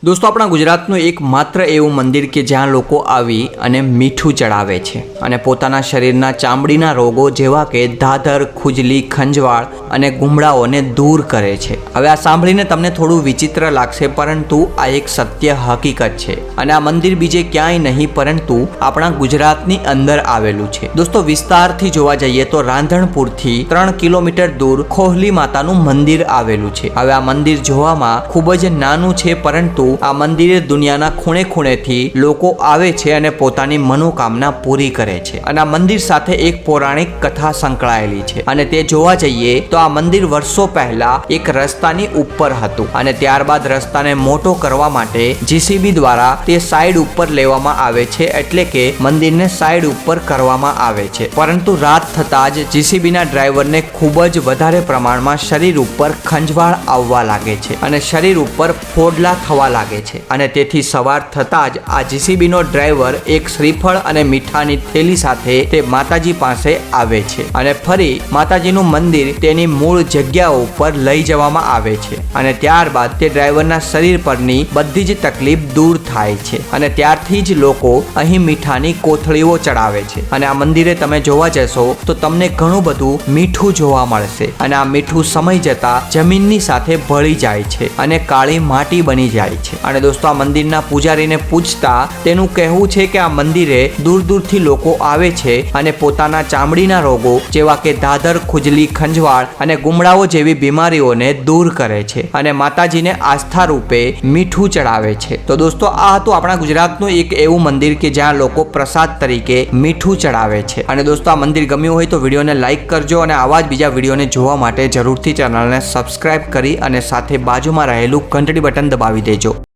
दोस्तों अपना गुजरातનું એકમાત્ર એવું મંદિર કે જ્યાં લોકો આવી અને મીઠું ચડાવે છે અને પોતાના શરીરના ચામડીના રોગો જેવા કે ધાધર, ખુજલી, ખંજવાળ અને ગુમડાઓને દૂર કરે છે। હવે આ સાંભળીને તમને થોડું વિચિત્ર લાગશે, પરંતુ આ એક સત્ય હકીકત છે અને આ મંદિર બીજે ક્યાંય નહીં પરંતુ આપણા ગુજરાતની અંદર આવેલું છે। દોસ્તો વિસ્તારથી જોવા જઈએ તો રાંધણપુરથી 3 કિલોમીટર દૂર ખોહલી માતાનું મંદિર આવેલું છે। હવે આ મંદિર જોવામાં ખૂબ જ નાનું છે, પરંતુ આ મંદિરે દુનિયાના ખૂણે ખૂણેથી લોકો આવે છે અને પોતાની મનોકામના પૂરી કરે છે અને આ મંદિર સાથે એક પૌરાણિક કથા સંકળાયેલી છે અને તે જોવા જઈએ તો આ મંદિર વર્ષો પહેલા એક રસ્તાની ઉપર હતું અને ત્યારબાદ રસ્તાને મોટો કરવા માટે જીસીબી દ્વારા તે સાઈડ ઉપર લેવામાં આવે છે, એટલે કે મંદિરને સાઈડ ઉપર કરવામાં આવે છે। પરંતુ રાત થતાં જ જીસીબીના ડ્રાઈવરને ખૂબ જ વધારે પ્રમાણમાં શરીર ઉપર ખંજવાળ આવવા લાગે છે અને શરીર ઉપર ફોડલા થવા લાગે છે અને તેથી સવાર થતાં જ આ જીસીબીનો ડ્રાઈવર એક શ્રીફળ અને મીઠાની થેલી સાથે તે માતાજી પાસે આવે છે અને ફરી માતાજીનું મંદિર તેની મૂળ જગ્યા ઉપર લઈ જવામાં આવે છે અને ત્યારબાદ તે ડ્રાઈવરના શરીર પરની બધી જ તકલીફ દૂર થાય છે અને ત્યારથી જ લોકો અહીં મીઠાની કોથળીઓ ચડાવે છે અને આ મંદિરે તમે જોવા જશો તો તમને ઘણું બધું મીઠું જોવા મળશે અને આ મીઠું સમય જતા જમીનની સાથે ભળી જાય છે અને કાળી માટી બની જાય છે। અને દોસ્તો આ મંદિરના પૂજારીને પૂછતા તેનું કહેવું છે કે આ મંદિરે દૂર દૂરથી લોકો આવે છે અને પોતાના ચામડીના રોગો જેવા કે ધાધર, ખુજલી, ખંજવાળ અને ગુમડાઓ જેવી બીમારીઓને દૂર કરે છે અને માતાજીને આસ્થા રૂપે મીઠું ચડાવે છે। તો દોસ્તો આ હતું આપણા ગુજરાતનું એક એવું મંદિર કે જ્યાં લોકો પ્રસાદ તરીકે મીઠું ચડાવે છે। અને દોસ્તો આ મંદિર ગમ્યું હોય તો વિડીયોને લાઈક કરજો અને આવા જ બીજા વિડીયોને જોવા માટે જરૂરથી ચેનલને સબસ્ક્રાઇબ કરી અને સાથે બાજુમાં રહેલું ઘંટડી બટન દબાવી દેજો।